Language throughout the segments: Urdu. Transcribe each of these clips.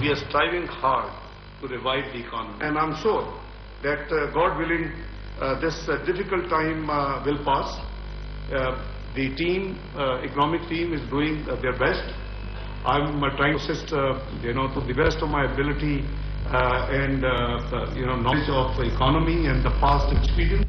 We are striving hard to revive the economy, and I'm sure that God willing this difficult time will pass. The team, economic team, is doing their best. I'm trying to assist to the best of my ability and knowledge of economy and the past experience.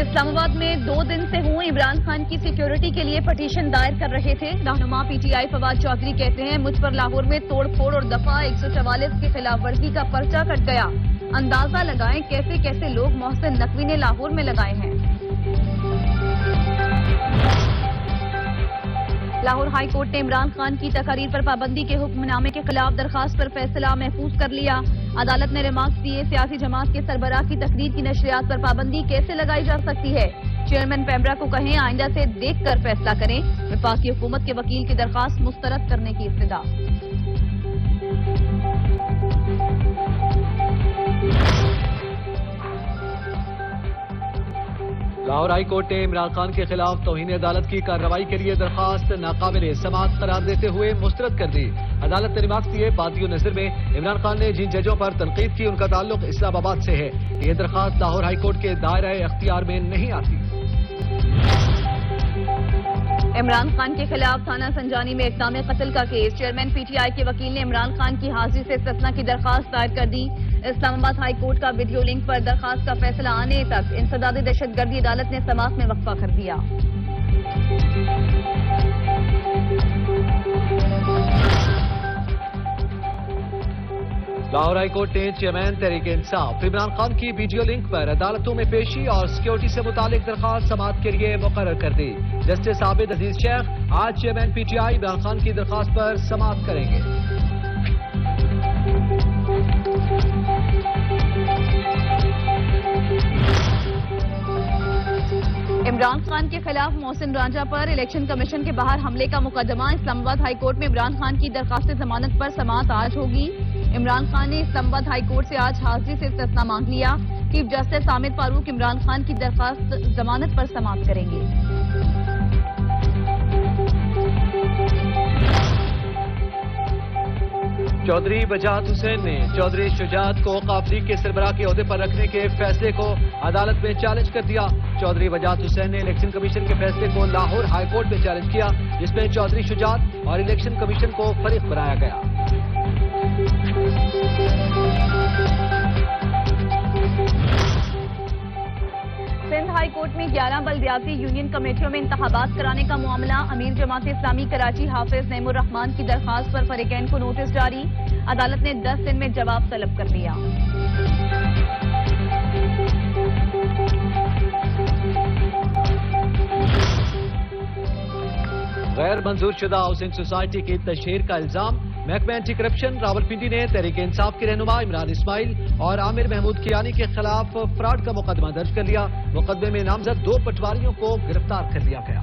اسلام آباد میں 2 دن سے ہوں عمران خان کی سیکیورٹی کے لیے پٹیشن دائر کر رہے تھے. رہنما P T I Fawad Chaudhry کہتے ہیں مجھ پر لاہور میں توڑ پھوڑ اور دفعہ 144 کی خلاف ورزی کا پرچہ کٹ گیا. اندازہ لگائیں کیسے کیسے لوگ محسن نقوی نے لاہور میں لگائے ہیں. لاہور ہائی کورٹ نے عمران خان کی تقاریر پر پابندی کے حکم نامے کے خلاف درخواست پر فیصلہ محفوظ کر لیا. عدالت نے ریمارکس دیے سیاسی جماعت کے سربراہ کی تقریر کی نشریات پر پابندی کیسے لگائی جا سکتی ہے. چیئرمین پیمرا کو کہیں آئندہ سے دیکھ کر فیصلہ کریں. وفاقی حکومت کے وکیل کی درخواست مسترد کرنے کی ابتدا. لاہور ہائی کورٹ نے عمران خان کے خلاف توہین عدالت کی کارروائی کے لیے درخواست ناقابل سماعت قرار دیتے ہوئے مسترد کر دی. عدالت نے ریمارکس دیے بادی نظر میں عمران خان نے جن ججوں پر تنقید کی ان کا تعلق اسلام آباد سے ہے. یہ درخواست لاہور ہائی کورٹ کے دائرہ اختیار میں نہیں آتی. عمران خان کے خلاف تھانہ سنجانی میں اقدام قتل کا کیس. چیئرمین پی ٹی آئی کے وکیل نے عمران خان کی حاضری سے استثناء کی درخواست دائر کر دی. اسلام آباد ہائی کورٹ کا ویڈیو لنک پر درخواست کا فیصلہ آنے تک انسداد دہشت گردی عدالت نے سماعت میں وقفہ کر دیا. لاہور ہائی کورٹ نے چیئرمین تحریک انصاف عمران خان کی ویڈیو لنک پر عدالتوں میں پیشی اور سیکیورٹی سے متعلق درخواست سماعت کے لیے مقرر کر دی. جسٹس عابد عزیز شیخ آج چیئرمین پی ٹی آئی عمران خان کی درخواست پر سماعت کریں گے. عمران خان کے خلاف محسن رانجھا پر الیکشن کمیشن کے باہر حملے کا مقدمہ. اسلام آباد ہائی کورٹ میں عمران خان کی درخواست ضمانت پر سماعت آج ہوگی. عمران خان نے اسلام آباد ہائی کورٹ سے آج حاضری سے استثناء مانگ لیا. چیف جسٹس حامد فاروق عمران خان کی درخواست ضمانت پر سماعت کریں گے. چودھری وجاہت حسین نے چودھری شجاعت کو قافلی کے سربراہ کے عہدے پر رکھنے کے فیصلے کو عدالت میں چیلنج کر دیا. چودھری وجاہت حسین نے الیکشن کمیشن کے فیصلے کو لاہور ہائی کورٹ میں چیلنج کیا جس میں چودھری شجاعت اور الیکشن کمیشن کو فریق بنایا گیا. سندھ ہائی کورٹ میں 11 بلدیاتی یونین کمیٹیوں میں انتخابات کرانے کا معاملہ. امیر جماعت اسلامی کراچی حافظ نعیم الرحمان کی درخواست پر فریقین کو نوٹس جاری. عدالت نے 10 دن میں جواب طلب کر لیا. غیر منظور شدہ ہاؤسنگ سوسائٹی کی تشہیر کا الزام. محکمہ اینٹی کرپشن راولپنڈی نے تحریک انصاف کے رہنما عمران اسماعیل اور عامر محمود کیانی کے خلاف فراڈ کا مقدمہ درج کر لیا. مقدمے میں نامزد 2 پٹواریوں کو گرفتار کر لیا گیا.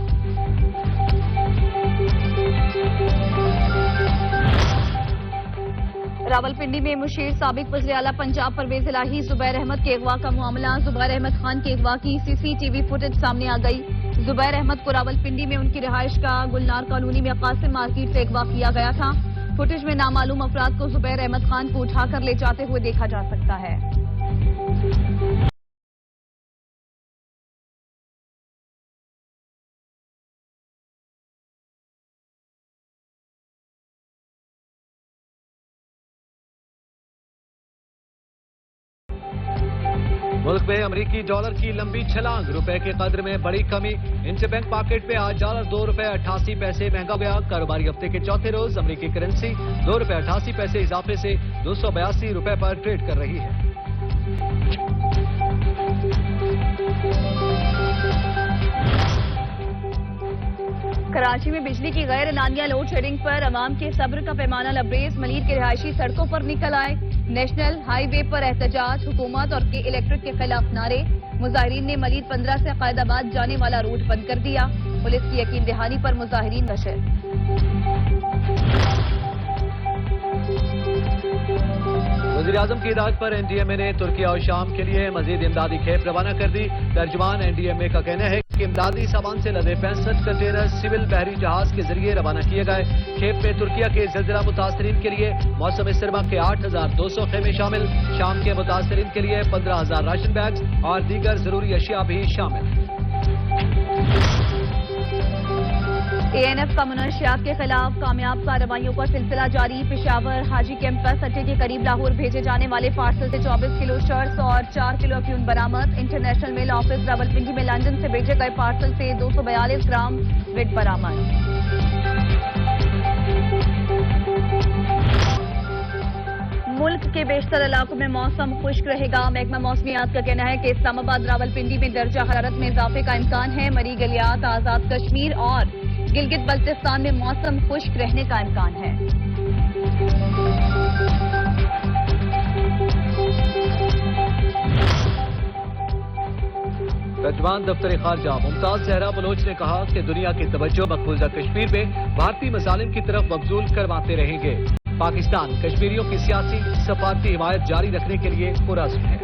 راولپنڈی میں مشیر سابق وزیر اعلیٰ پنجاب پرویز الہی زبیر احمد کے اغوا کا معاملہ. زبیر احمد خان کے اغوا کی سی ٹی وی فوٹیج سامنے آ گئی. زبیر احمد کو راولپنڈی میں ان کی رہائش کا گلنار کالونی میں قاسم مارکیٹ سے اغوا کیا گیا تھا. فوٹیج میں نامعلوم افراد کو زبیر احمد خان کو اٹھا کر لے جاتے ہوئے دیکھا جا سکتا ہے. ملک میں امریکی ڈالر کی لمبی چھلانگ. روپے کے قدر میں بڑی کمی. انٹر بینک مارکیٹ میں آج ڈالر 2 روپے 88 پیسے مہنگا گیا. کاروباری ہفتے کے چوتھے روز امریکی کرنسی 2 روپے 88 پیسے اضافے سے 282 روپے پر ٹریڈ کر رہی ہے. کراچی میں بجلی کی غیر اعلانیہ لوڈ شیڈنگ پر عوام کے صبر کا پیمانہ لبریز. ملیر کے رہائشی سڑکوں پر نکل آئے. نیشنل ہائی وے پر احتجاج. حکومت اور کے الیکٹرک کے خلاف نعرے. مظاہرین نے ملیر 15 سے قائد آباد جانے والا روٹ بند کر دیا. پولیس کی یقین دہانی پر مظاہرین نشر. وزیراعظم کی ہدایت پر این ڈی ایم اے نے ترکیہ اور شام کے لیے مزید امدادی کھیپ روانہ کر دی. ترجمان این ڈی ایم اے کا کہنا ہے کہ امدادی سامان سے لدے 65 کنٹینر سول بحری جہاز کے ذریعے روانہ کیے گئے. کھیپ میں ترکیہ کے زلزلہ متاثرین کے لیے موسم سرما کے 8,200 خیمے شامل. شام کے متاثرین کے لیے 15,000 راشن بیگز اور دیگر ضروری اشیاء بھی شامل. ANF کا منشیات کے خلاف کامیاب کارروائیوں کا سلسلہ جاری. پشاور حاجی کیمپس اڈے کے قریب لاہور بھیجے جانے والے پارسل سے 24 کلو شرٹس اور 4 کلو افیون برآمد. انٹرنیشنل میل آفس راولپنڈی میں لندن سے بھیجے گئے پارسل سے 242 گرام ویٹ برآمد. ملک کے بیشتر علاقوں میں موسم خشک رہے گا. محکمہ موسمیات کا کہنا ہے کہ اسلام آباد راولپنڈی میں درجہ حرارت میں اضافے کا امکان ہے. مری گلیات آزاد کشمیر اور گلگت بلتستان میں موسم خشک رہنے کا امکان ہے. ترجمان دفتر خارجہ ممتاز زہرا بلوچ نے کہا کہ دنیا کی توجہ مقبوضہ کشمیر میں بھارتی مظالم کی طرف مبذول کرواتے رہیں گے. پاکستان کشمیریوں کی سیاسی سفارتی حمایت جاری رکھنے کے لیے پرعزم ہے.